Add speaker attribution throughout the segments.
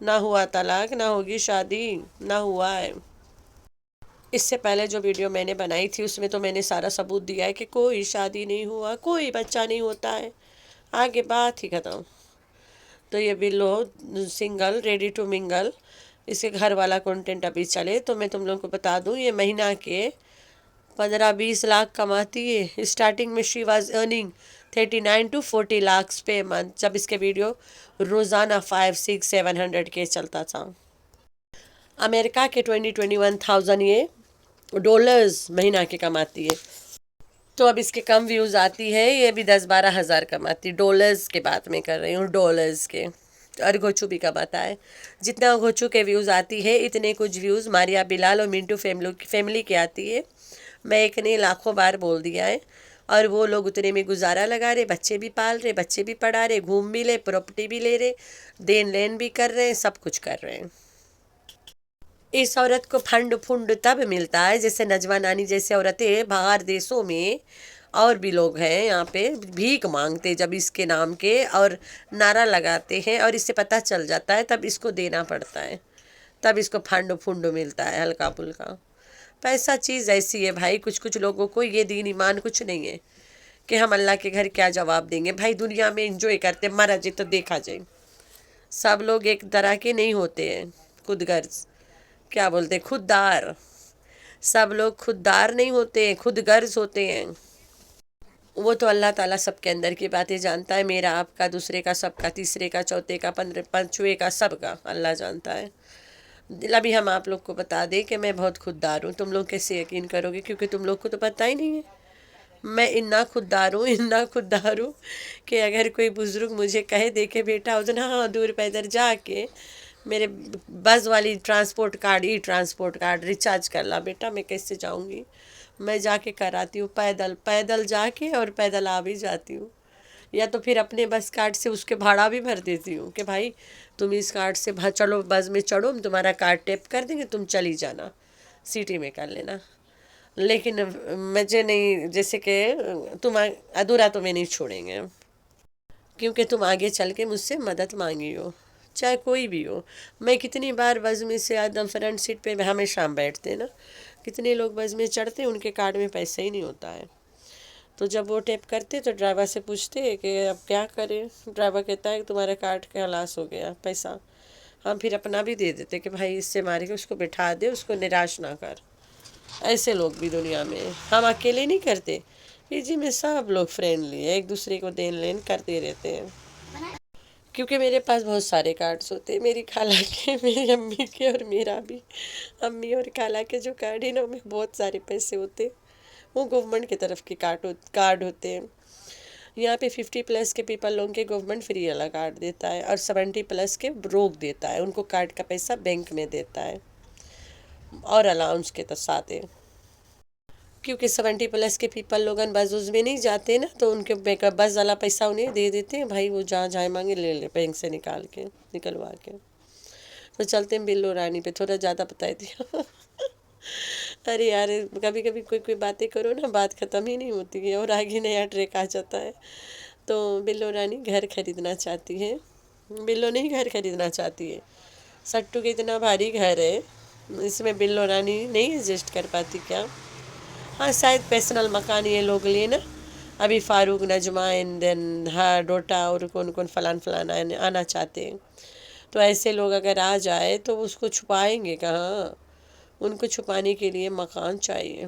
Speaker 1: نہ ہوا طلاق، نہ ہوگی شادی، نہ ہوا ہے۔ اس سے پہلے جو ویڈیو میں نے بنائی تھی اس میں تو میں نے سارا ثبوت دیا ہے کہ کوئی شادی نہیں ہوا، کوئی بچہ نہیں ہوتا ہے، آگے بات ہی ختم۔ تو یہ بلو سنگل ریڈی ٹو منگل، اس کے گھر والا کنٹینٹ ابھی چلے تو میں تم لوگوں کو بتا دوں، یہ مہینہ کے 15-20 لاکھ کماتی ہے۔ اسٹارٹنگ میں she was earning 39 to 40 lakhs پہ منتھ، جب اس کے ویڈیو روزانہ 500-600-700 کے چلتا تھا۔ امریکہ کے 21,000 یہ ڈالرز مہینہ کے کماتی ہے۔ تو اب اس کے کم ویوز آتی ہے، یہ بھی 10-12 ہزار کماتی، ڈالرز کے بات میں کر رہی ہوں، ڈالرز کے۔ اور گوچو بھی کماتا ہے، جتنا گوچو کے ویوز آتی ہے اتنے کچھ ویوز ماریا بلال اور منٹو فیملی کے آتی ہے۔ میں ایک نے لاکھوں بار بول دیا ہے، اور وہ لوگ اتنے میں گزارا لگا رہے، بچے بھی پال رہے، بچے بھی پڑھا رہے، گھوم بھی لے، پراپرٹی بھی لے رہے، دین لین بھی کر رہے ہیں، سب کچھ کر رہے ہیں۔ اس عورت کو فنڈ تب ملتا ہے جیسے نجوہ نانی جیسے عورتیں باہر دیسوں میں، اور بھی لوگ ہیں یہاں پہ بھیک مانگتے جب اس کے نام کے، اور نعرہ لگاتے ہیں، اور اس سے پتہ چل جاتا ہے تب اس کو دینا پڑتا ہے، تب اس کو فنڈ ملتا ہے ہلکا پھلکا۔ پیسہ چیز ایسی ہے بھائی، کچھ لوگوں کو یہ دین ایمان کچھ نہیں ہے کہ ہم اللہ کے گھر کیا جواب دیں گے۔ بھائی دنیا میں انجوائے کرتے، مرا جائے تو دیکھا جائے، سب لوگ ایک طرح کے نہیں ہوتے ہیں، خود غرض کیا بولتے، خوددار، سب لوگ خوددار نہیں ہوتے، خود غرض ہوتے ہیں۔ وہ تو اللہ تعالیٰ سب کے اندر کی باتیں جانتا ہے، میرا آپ کا، دوسرے کا، سب کا، تیسرے کا، چوتھے کا، پانچویں کا، سب کا اللہ جانتا ہے۔ ابھی ہم آپ لوگ کو بتا دیں کہ میں بہت خوددار ہوں، تم لوگ کیسے یقین کرو گے، کیونکہ تم لوگ کو تو پتہ ہی نہیں ہے۔ میں اتنا خوددار ہوں کہ اگر کوئی بزرگ مجھے کہے دے کہ بیٹا اتنا دور پیدل جا کے میرے بس والی ٹرانسپورٹ کارڈ ریچارج کر لا، بیٹا میں کیسے جاؤں گی؟ میں جا کے کراتی ہوں، پیدل جا کے، اور پیدل آ بھی جاتی ہوں، یا تو پھر اپنے بس کارڈ سے اس کے بھاڑا بھی بھر دیتی ہوں کہ بھائی تم اس کارڈ سے چلو، بس میں چڑھو، ہم تمہارا کارڈ ٹیپ کر دیں گے، تم چلی جانا، سٹی میں کر لینا۔ لیکن مجھے نہیں، جیسے کہ تم ادھورا تو میں نہیں چھوڑیں گے، کیونکہ تم آگے چل کے مجھ سے مدد مانگی ہو، چاہے کوئی بھی ہو۔ میں کتنی بار بس میں سے آدم فرنٹ سیٹ پہ ہمیشہ ہم بیٹھتے نا، کتنے لوگ بس میں چڑھتے ان کے کارڈ میں پیسہ ہی نہیں ہوتا ہے، تو جب وہ ٹیپ کرتے تو ڈرائیور سے پوچھتے کہ اب کیا کریں، ڈرائیور کہتا ہے کہ تمہارا کارڈ کا لاس ہو گیا پیسہ، ہم پھر اپنا بھی دے دیتے کہ بھائی اس سے مارے کے اس کو بٹھا دے، اس کو نراش نہ کر۔ ایسے لوگ بھی دنیا میں، ہم اکیلے نہیں کرتے، پی جی میں سب لوگ فرینڈلی ہیں، ایک دوسرے کو دین لین کرتے رہتے ہیں، کیونکہ میرے پاس بہت سارے کارڈز ہوتے ہیں، میری خالہ کے، میری امی کے، اور میرا بھی۔ امی اور خالہ کے جو کارڈ ہیں نا، ان میں بہت سارے پیسے ہوتے ہیں، وہ گورنمنٹ کی طرف کے کارڈ ہوتے ہیں۔ یہاں پہ 50+ کے پیپل لوگوں کے گورنمنٹ فری والا کارڈ دیتا ہے، اور 70+ کے روک دیتا ہے، ان کو کارڈ کا پیسہ بینک میں دیتا ہے، اور الاؤنس کے ساتھ ہے، کیونکہ 70+ کے پیپل لوگن بس میں نہیں جاتے نا، تو ان کے بس والا پیسہ انہیں دے دیتے ہیں، بھائی وہ جہاں جائے مانگے لے لے بینک سے نکلوا کے۔ تو چلتے ہیں بلو رانی پہ، تھوڑا زیادہ بتائی دیا۔ ارے یار کبھی کبھی کوئی باتیں کرو نا، بات ختم ہی نہیں ہوتی ہے، اور آگے نیا ٹریک آ جاتا ہے۔ تو بلو رانی گھر خریدنا چاہتی ہے، بلو نہیں گھر خریدنا چاہتی ہے، سٹو کے اتنا بھاری گھر ہے، اس میں بلو رانی نہیں ایڈجسٹ کر پاتی کیا؟ ہاں شاید پیسنل مکان یہ لوگ لیے نا، ابھی فاروق، نجمہ، دین ڈوٹا، اور کون فلان آنا چاہتے ہیں، تو ایسے لوگ اگر آ جائے تو اس کو چھپائیں گے کہاں؟ ان کو چھپانے کے لیے مکان چاہیے۔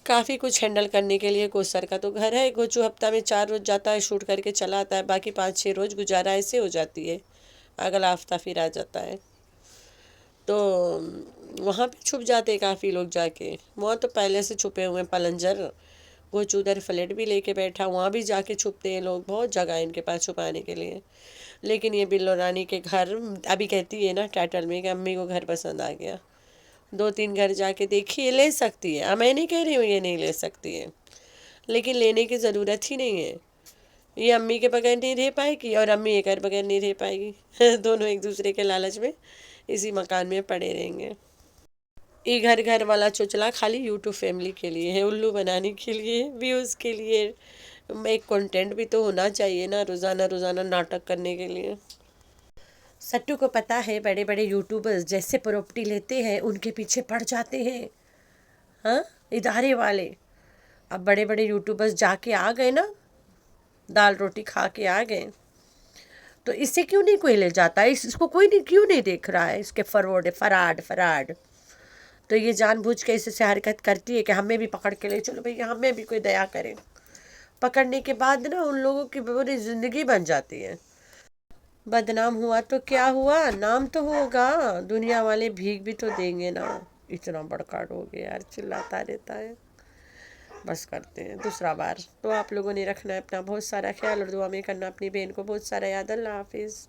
Speaker 1: کافی کچھ ہینڈل کرنے کے لیے کوسر کا تو گھر ہے، گوچو ہفتہ میں 4 روز جاتا ہے، شوٹ کر کے چلا آتا ہے، باقی 5-6 روز گزارا ایسے ہو جاتی ہے، اگلا ہفتہ پھر آ جاتا ہے۔ تو وہاں پہ چھپ جاتے کافی لوگ جا کے، وہاں تو پہلے سے چھپے ہوئے پلنجر، گوچو ادھر فلیٹ بھی لے کے بیٹھا، وہاں بھی جا کے چھپتے ہیں لوگ، بہت جگہ ہے ان کے پاس چھپانے کے لیے۔ لیکن یہ بلو رانی کے گھر ابھی کہتی ہے نا ٹائٹل میں کہ امی کو گھر پسند آ گیا، 2-3 گھر جا کے دیکھیے، لے سکتی ہے، میں نہیں کہہ رہی ہوں یہ نہیں لے سکتی ہے، لیکن لینے کی ضرورت ہی نہیں ہے، یہ امی کے بغیر نہیں رہ پائے گی، اور امی ایک گھر بغیر نہیں رہ پائے گی، دونوں ایک دوسرے کے لالچ میں اسی مکان میں پڑے رہیں گے۔ یہ گھر والا چوچلا خالی یوٹیوب فیملی کے لیے ہے، الو بنانے کے لیے، ویوز کے لیے، ایک کنٹینٹ بھی تو ہونا چاہیے نا، روزانہ ناٹک کرنے کے لیے۔ سٹو کو پتہ ہے بڑے بڑے یوٹیوبرز جیسے پراپرٹی لیتے ہیں ان کے پیچھے پڑ جاتے ہیں، ہاں، ادارے والے۔ اب بڑے بڑے یوٹیوبرز جا کے آ گئے نا، دال روٹی کھا کے آ گئے، تو اس سے کیوں نہیں کوئی لے جاتا ہے؟ اس کو کوئی نہیں کیوں نہیں دیکھ رہا ہے، اس کے فراڈ۔ تو یہ جان بوجھ کے اس سے حرکت کرتی ہے کہ ہمیں بھی پکڑ کے لے چلو بھئی، ہمیں بھی کوئی دیا کرے۔ پکڑنے کے بعد نا ان لوگوں کی پوری زندگی بن جاتی ہے۔ بدنام ہوا تو کیا ہوا، نام تو ہوگا، دنیا والے بھیگ بھی تو دیں گے نا۔ اتنا بڑکا ہو گیا یار، چلاتا رہتا ہے۔ بس کرتے ہیں دوسرا بار۔ تو آپ لوگوں نے رکھنا ہے اپنا بہت سارا خیال اور دعا میں کرنا اپنی بہن کو بہت سارا یاد۔ اللہ حافظ۔